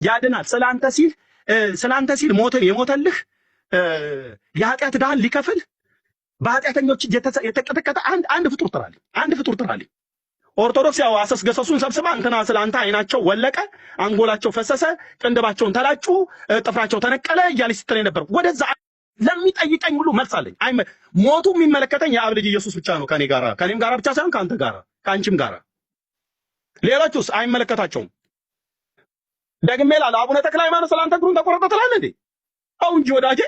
ያድናል። ስላንተ ሲል ሞትን የሞተልህ የኃጢአት ዕዳህን ሊከፍል በኃጢአተኞች የተቀጠቀጠ አንድ ፍጡር ጥራልኝ። ኦርቶዶክስ ያው አሰስገሰሱን ሰብስባ እንትና ስላንተ አይናቸው ወለቀ፣ አንጎላቸው ፈሰሰ፣ ቅንድባቸውን ተላጩ፣ ጥፍራቸው ተነቀለ እያለች ስትል ነበር። ወደዛ ለሚጠይቀኝ ሁሉ መልስ አለኝ። ሞቱ የሚመለከተኝ የአብ ልጅ ኢየሱስ ብቻ ነው። ከኔም ጋራ ብቻ ሳይሆን ከአንተ ጋራ ከአንቺም ጋራ። ሌሎቹስ አይመለከታቸውም። ደግሜ እላለሁ አቡነ ተክለ ሃይማኖት ስላንተ እግሩን ተቆረጠ ትላለህ እንዴ? አው እንጂ ወዳጄ፣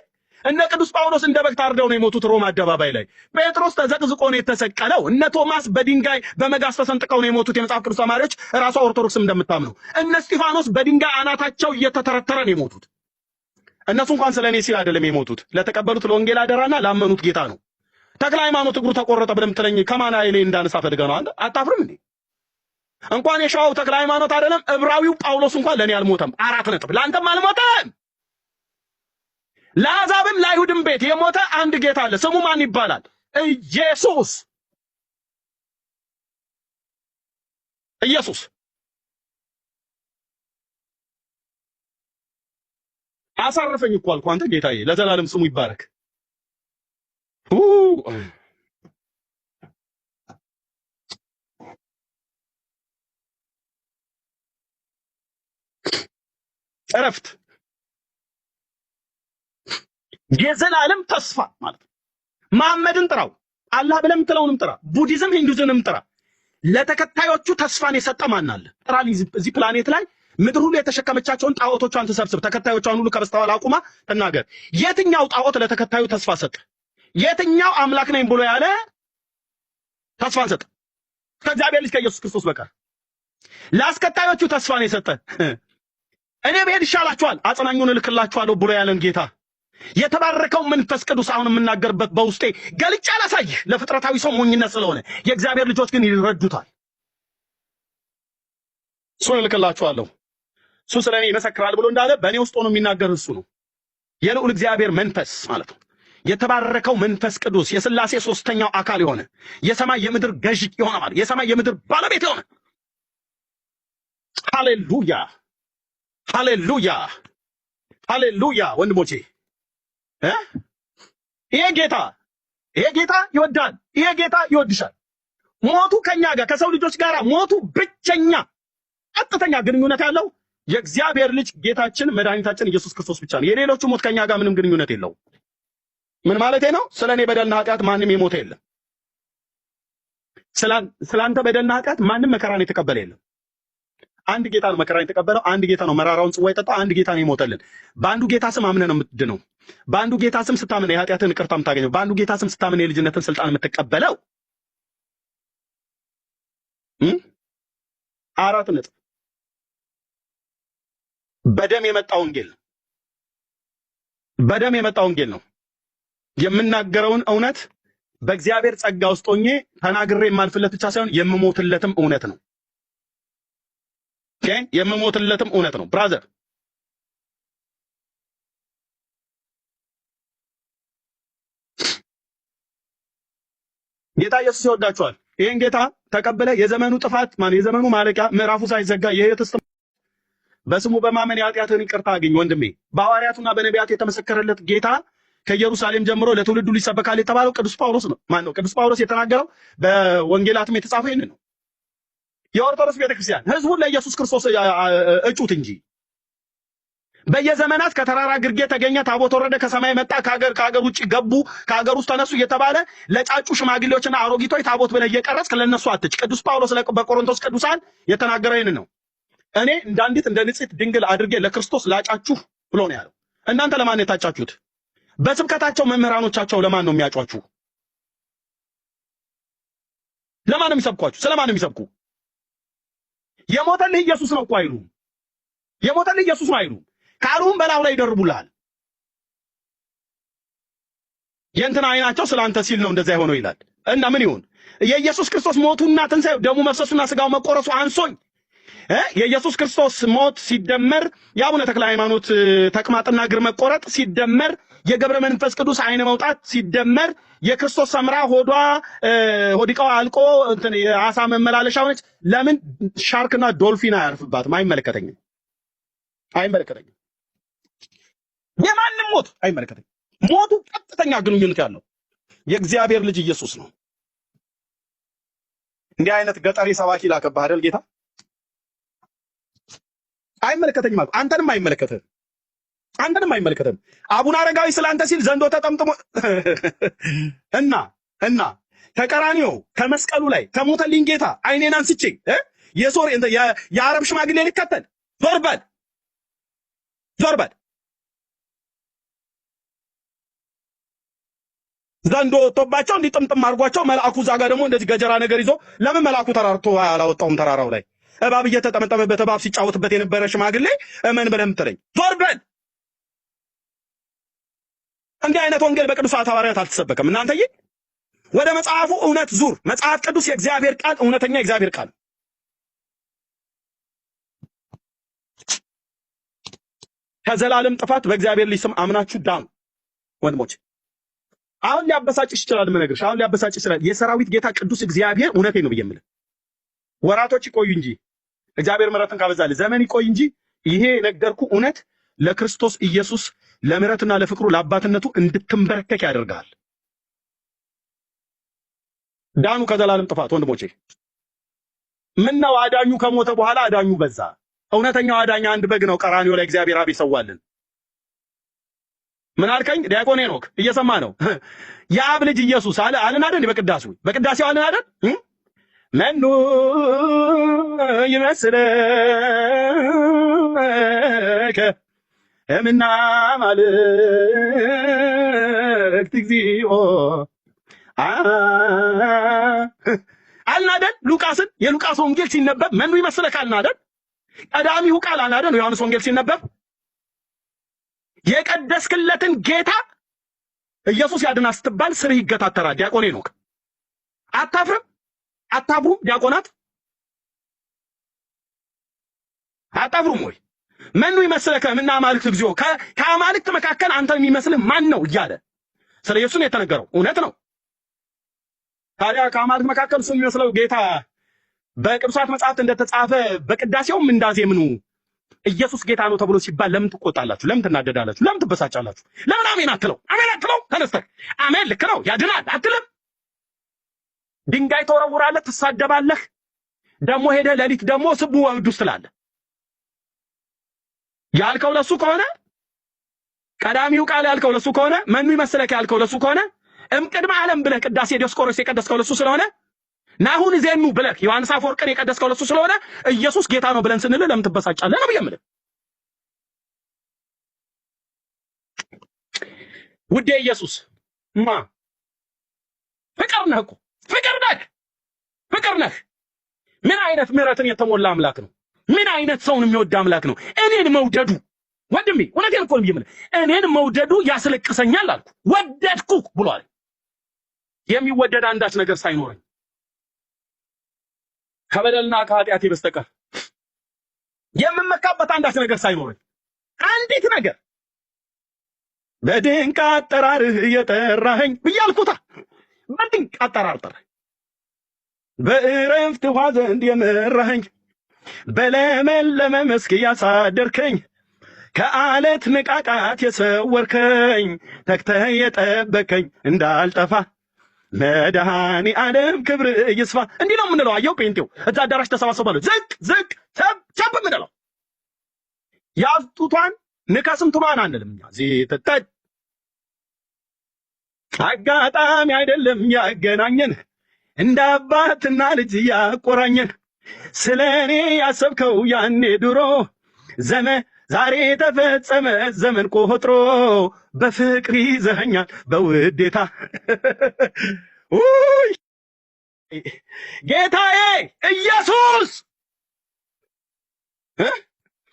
እነ ቅዱስ ጳውሎስ እንደ በግ ታርደው ነው የሞቱት ሮማ አደባባይ ላይ። ጴጥሮስ ተዘቅዝቆ ነው የተሰቀለው። እነ ቶማስ በድንጋይ በመጋዝ ተሰንጥቀው ነው የሞቱት። የመጽሐፍ ቅዱስ ተማሪዎች ራሷ ኦርቶዶክስም እንደምታምነው እነ እስጢፋኖስ በድንጋይ አናታቸው እየተተረተረ ነው የሞቱት። እነሱ እንኳን ስለኔ ሲል አይደለም የሞቱት፣ ለተቀበሉት ለወንጌል አደራና ላመኑት ጌታ ነው። ተክለ ሃይማኖት እግሩ ተቆረጠ ብለህ የምትለኝ ከማን ኃይሌ እንዳነሳ ፈልገህ ነው? አንተ አታፍርም እንዴ? እንኳን የሸዋው ተክለ ሃይማኖት አይደለም ዕብራዊው ጳውሎስ እንኳን ለኔ አልሞተም። 4 ነጥብ። ለአንተም አልሞተም። ለአሕዛብም ለአይሁድም ቤት የሞተ አንድ ጌታ አለ። ስሙ ማን ይባላል? ኢየሱስ። አሳረፈኝ እኮ አልኩህ። አንተ ጌታዬ ለዘላለም ስሙ ይባረክ። እረፍት የዘላለም ተስፋ ማለት ነው። መሐመድን ጥራው፣ አላህ ብለህ የምትለውንም ጥራ፣ ቡዲዝም ሂንዱዝንም ጥራ። ለተከታዮቹ ተስፋን የሰጠ ማን አለ? ጥራልኝ። እዚህ ፕላኔት ላይ ምድር ሁሉ የተሸከመቻቸውን ጣዖቶቿን ትሰብስብ፣ ተከታዮቿን ሁሉ ከበስተኋላ አቁማ ተናገር። የትኛው ጣዖት ለተከታዩ ተስፋ ሰጠ? የትኛው አምላክ ነኝ ብሎ ያለ ተስፋን ሰጠ? ከእግዚአብሔር ልጅ ከኢየሱስ ክርስቶስ በቀር ለአስከታዮቹ ተስፋን የሰጠ እኔ ብሄድ ይሻላችኋል አጽናኙን እልክላችኋለሁ ብሎ ያለን ጌታ የተባረከው መንፈስ ቅዱስ አሁን የምናገርበት በውስጤ ገልጬ አላሳይህ። ለፍጥረታዊ ሰው ሞኝነት ስለሆነ የእግዚአብሔር ልጆች ግን ይረዱታል። እሱን እልክላችኋለሁ፣ እሱ ስለኔ ይመሰክራል ብሎ እንዳለ በእኔ ውስጥ ሆኖ የሚናገር እሱ ነው። የልዑል እግዚአብሔር መንፈስ ማለት ነው። የተባረከው መንፈስ ቅዱስ የሥላሴ ሶስተኛው አካል የሆነ የሰማይ የምድር ገዥ የሆነ ማለት የሰማይ የምድር ባለቤት የሆነ ሃሌሉያ ሃሌሉያ ሃሌሉያ። ወንድሞቼ ይሄ ጌታ ይወዳል። ይሄ ጌታ ይወድሻል። ሞቱ ከኛ ጋር ከሰው ልጆች ጋር ሞቱ ብቸኛ ቀጥተኛ ግንኙነት ያለው የእግዚአብሔር ልጅ ጌታችን መድኃኒታችን ኢየሱስ ክርስቶስ ብቻ ነው። የሌሎቹ ሞት ከኛ ጋር ምንም ግንኙነት የለው። ምን ማለቴ ነው? ስለኔ በደልና ኃጢአት ማንም የሞተ የለም። ስላንተ በደልና ኃጢአት ማንም መከራን የተቀበለ የለም። አንድ ጌታ ነው መከራን የተቀበለው። አንድ ጌታ ነው መራራውን ጽዋ የጠጣው። አንድ ጌታ ነው የሞተልን። በአንዱ ጌታ ስም አምነህ ነው የምትድነው። በአንዱ ጌታ ስም ስታምን የኃጢአትን ይቅርታ የምታገኘው። በአንዱ ጌታ ስም ስታምን የልጅነትን ስልጣን የምትቀበለው። 4 ነጥብ። በደም የመጣ ወንጌል ነው። በደም የመጣ ወንጌል ነው። የምናገረውን እውነት በእግዚአብሔር ጸጋ ውስጥ ሆኜ ተናግሬ የማልፍለት ብቻ ሳይሆን የምሞትለትም እውነት ነው። የምሞትለትም እውነት ነው። ብራዘር ጌታ ኢየሱስ ይወዳችኋል። ይሄን ጌታ ተቀበለ። የዘመኑ ጥፋት የዘመኑ ማለቂያ ምዕራፉ ሳይዘጋ የህይወት በስሙ በማመን የኃጢአትን ይቅርታ አግኝ። ወንድሜ በሐዋርያቱና በነቢያት የተመሰከረለት ጌታ ከኢየሩሳሌም ጀምሮ ለትውልዱ ሊሰበካል የተባለው ቅዱስ ጳውሎስ ነው። ማን ነው? ቅዱስ ጳውሎስ የተናገረው በወንጌላትም የተጻፈው ይሄንን ነው። የኦርቶዶክስ ቤተክርስቲያን ህዝቡን ለኢየሱስ ክርስቶስ እጩት እንጂ በየዘመናት ከተራራ ግርጌ ተገኘ፣ ታቦት ወረደ፣ ከሰማይ መጣ፣ ከሀገር ውጭ ገቡ፣ ከሀገር ውስጥ ተነሱ እየተባለ ለጫጩ ሽማግሌዎችና አሮጊቶች ታቦት ብለህ እየቀረጽክ ለነሱ አትጭ። ቅዱስ ጳውሎስ በቆሮንቶስ ቅዱሳን የተናገረው ይሄንን ነው። እኔ እንዳንዲት እንደ ንጽሕት ድንግል አድርጌ ለክርስቶስ ላጫችሁ ብሎ ነው ያለው። እናንተ ለማን የታጫችሁት? በስብከታቸው መምህራኖቻቸው ለማን ነው የሚያጯችሁ? ለማን ነው የሚሰብኳችሁ? ስለማን ነው የሚሰብኩ? የሞተልህ ኢየሱስ ነው እኮ አይሉም። የሞተልህ ኢየሱስ ነው አይሉም። ካሉም በላው ላይ ይደርቡልሃል። የእንትና አይናቸው ስላንተ ሲል ነው እንደዛ የሆነው ይላል። እና ምን ይሁን? የኢየሱስ ክርስቶስ ሞቱና ትንሣኤው ደሙ መፍሰሱና ስጋው መቆረሱ አንሶኝ የኢየሱስ ክርስቶስ ሞት ሲደመር የአቡነ ተክለ ሃይማኖት ተቅማጥና እግር መቆረጥ ሲደመር የገብረ መንፈስ ቅዱስ አይነ መውጣት ሲደመር የክርስቶስ ሰምራ ሆዲቃው አልቆ የአሳ መመላለሻ ሆነች። ለምን ሻርክና ዶልፊን አያርፍባትም? አይመለከተኝም። አይመለከተኝም። የማንም ሞት አይመለከተኝም። ሞቱ ቀጥተኛ ግንኙነት ያለው የእግዚአብሔር ልጅ ኢየሱስ ነው። እንዲህ አይነት ገጠሪ ሰባኪ ላከብህ አይደል ጌታ? አይመለከተኝም አልኩ። አንተንም አይመለከትህም። አንተንም አይመለከትህም። አቡነ አረጋዊ ስላንተ ሲል ዘንዶ ተጠምጥሞ እና ከቀራኒዮ ከመስቀሉ ላይ ከሞተልኝ ጌታ አይኔን አንስቼ የአረብ ሽማግሌ ሊከተል ዞር በል ዘንዶ ወጥቶባቸው እንዲህ ጥምጥም አድርጓቸው መልአኩ እዛ ጋር ደግሞ እንደዚህ ገጀራ ነገር ይዞ ለምን መልአኩ ተራርቶ አላወጣውም? ተራራው ላይ እባብ እየተጠመጠመበት እባብ ሲጫወትበት የነበረ ሽማግሌ እመን ብለህ የምትለኝ ዞር በል። እንዲህ አይነት ወንጌል በቅዱሳት ሐዋርያት አልተሰበከም። እናንተዬ ወደ መጽሐፉ እውነት ዙር። መጽሐፍ ቅዱስ የእግዚአብሔር ቃል እውነተኛ የእግዚአብሔር ቃል። ከዘላለም ጥፋት በእግዚአብሔር ልጅ ስም አምናችሁ ዳኑ ወንድሞች። አሁን ሊያበሳጭሽ ይችላል። ምነግርሽ አሁን ሊያበሳጭሽ ይችላል። የሰራዊት ጌታ ቅዱስ እግዚአብሔር እውነቴን ነው ብዬ የምልህ ወራቶች ይቆዩ እንጂ እግዚአብሔር ምሕረትን ካበዛልህ ዘመን ይቆይ እንጂ ይሄ ነገርኩ እውነት ለክርስቶስ ኢየሱስ ለምሕረትና ለፍቅሩ ለአባትነቱ እንድትንበረከክ ያደርጋል። ዳኑ ከዘላለም ጥፋት ወንድሞቼ። ምነው አዳኙ ከሞተ በኋላ አዳኙ በዛ። እውነተኛው አዳኛ አንድ በግ ነው። ቀራንዮ ላይ እግዚአብሔር አብ ይሰዋልን። ምን አልከኝ? ዲያቆን ሄኖክ እየሰማ ነው። የአብ ልጅ ኢየሱስ አለን አይደል? በቅዳሴው አለን አይደል? መኑ ይመስለከ እምና ማልክት እግዚኦ አልን አይደል? ሉቃስን የሉቃስ ወንጌል ሲነበብ መኑ ይመስለከ አልን አይደል? ቀዳሚው ቃል አልን አይደል? ዮሐንስ ወንጌል ሲነበብ የቀደስክለትን ጌታ ኢየሱስ ያድና ስትባል ስርህ ይገታተራል። ዲያቆን ሄኖክ አታፍርም? አታፍሩም? ዲያቆናት አታፍሩም ወይ? መኑ ይመስለከ እምነ አማልክት እግዚኦ፣ ከአማልክት መካከል አንተን የሚመስልህ ማን ነው እያለ ስለ ኢየሱስ ነው የተነገረው። እውነት ነው። ታዲያ ከአማልክት መካከል እሱ የሚመስለው ጌታ በቅዱሳት መጽሐፍት እንደተጻፈ በቅዳሴውም እንዳዜምኑ ኢየሱስ ጌታ ነው ተብሎ ሲባል ለምን ትቆጣላችሁ? ለምን ትናደዳላችሁ? ለምን ትበሳጫላችሁ? ለምን አሜን አትለው? አሜን አትለው? ተነስተህ አሜን ልክ ነው ያድናል አትልም? ድንጋይ ተወረውራለህ፣ ትሳደባለህ። ደግሞ ሄደህ ሌሊት ደግሞ ስቡ ወዱስ ትላለህ። ያልከው ለሱ ከሆነ ቀዳሚው ቃል ያልከው ለሱ ከሆነ መኑ ይመስለከ ያልከው ለሱ ከሆነ እምቅድመ ዓለም ብለህ ቅዳሴ ዲዮስቆሮስ የቀደስከው ለሱ ስለሆነ ናሁን ዜኑ ብለህ ዮሐንስ አፈወርቅን የቀደስከው ለሱ ስለሆነ ኢየሱስ ጌታ ነው ብለን ስንል ለምን ትበሳጫለህ ነው የምልህ። ውዴ ኢየሱስ ፍቅር ነህ እኮ ፍቅር ነህ። ምን አይነት ምሕረትን የተሞላ አምላክ ነው! ምን አይነት ሰውን የሚወድ አምላክ ነው! እኔን መውደዱ ወንድሜ፣ እውነቴን እኮ ነው የምልህ፣ እኔን መውደዱ ያስለቅሰኛል አልኩ። ወደድኩ ብሏል። የሚወደድ አንዳች ነገር ሳይኖረኝ ከበደልና ከኃጢአቴ በስተቀር የምመካበት አንዳች ነገር ሳይኖረኝ አንዲት ነገር በድንቅ አጠራርህ የጠራኸኝ ብያልኩታ። በድንቅ አጠራር ጠራኸኝ፣ በእረፍት ውኃ ዘንድ የመራኸኝ፣ በለመለመ መስክ ያሳደርከኝ፣ ከአለት ንቃቃት የሰወርከኝ፣ ተግተህ የጠበከኝ እንዳልጠፋ መድኃኔ ዓለም ክብር ይስፋ። እንዲህ ነው የምንለው። አየው ጴንጤው እዛ አዳራሽ ተሰባሰባለሁ ዝቅ ቸብ የምንለው ያፍጡቷን ንከስም ትሏን አንልም እኛ ዜተጠድ አጋጣሚ አይደለም ያገናኘን፣ እንደ አባትና ልጅ ያቆራኘን። ስለኔ ያሰብከው ያኔ ድሮ ዛሬ ተፈጸመ ዘመን ቆጥሮ፣ በፍቅር ይዘኸኛል በውዴታ። ውይ ጌታዬ ኢየሱስ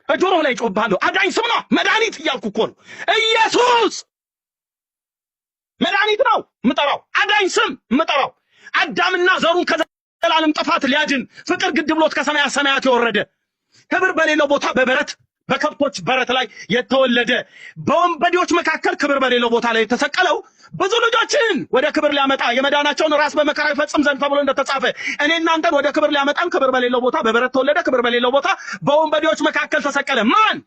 ጆሮ ላይ ጮባለሁ። አዳኝ ስም ነው፣ መድኃኒት እያልኩ እኮ ነው። ኢየሱስ መድኃኒት ነው የምጠራው፣ አዳኝ ስም የምጠራው። አዳምና ዘሩን ከዘላለም ጥፋት ሊያድን ፍቅር ግድ ብሎት ከሰማያት ሰማያት የወረደ ክብር በሌለው ቦታ በበረት በከብቶች በረት ላይ የተወለደ በወንበዴዎች መካከል ክብር በሌለው ቦታ ላይ የተሰቀለው ብዙ ልጆችን ወደ ክብር ሊያመጣ የመዳናቸውን ራስ በመከራ ይፈጽም ዘንድ ተብሎ እንደተጻፈ እኔ እናንተን ወደ ክብር ሊያመጣን ክብር በሌለው ቦታ በበረት ተወለደ፣ ክብር በሌለው ቦታ በወንበዴዎች መካከል ተሰቀለ። ማን?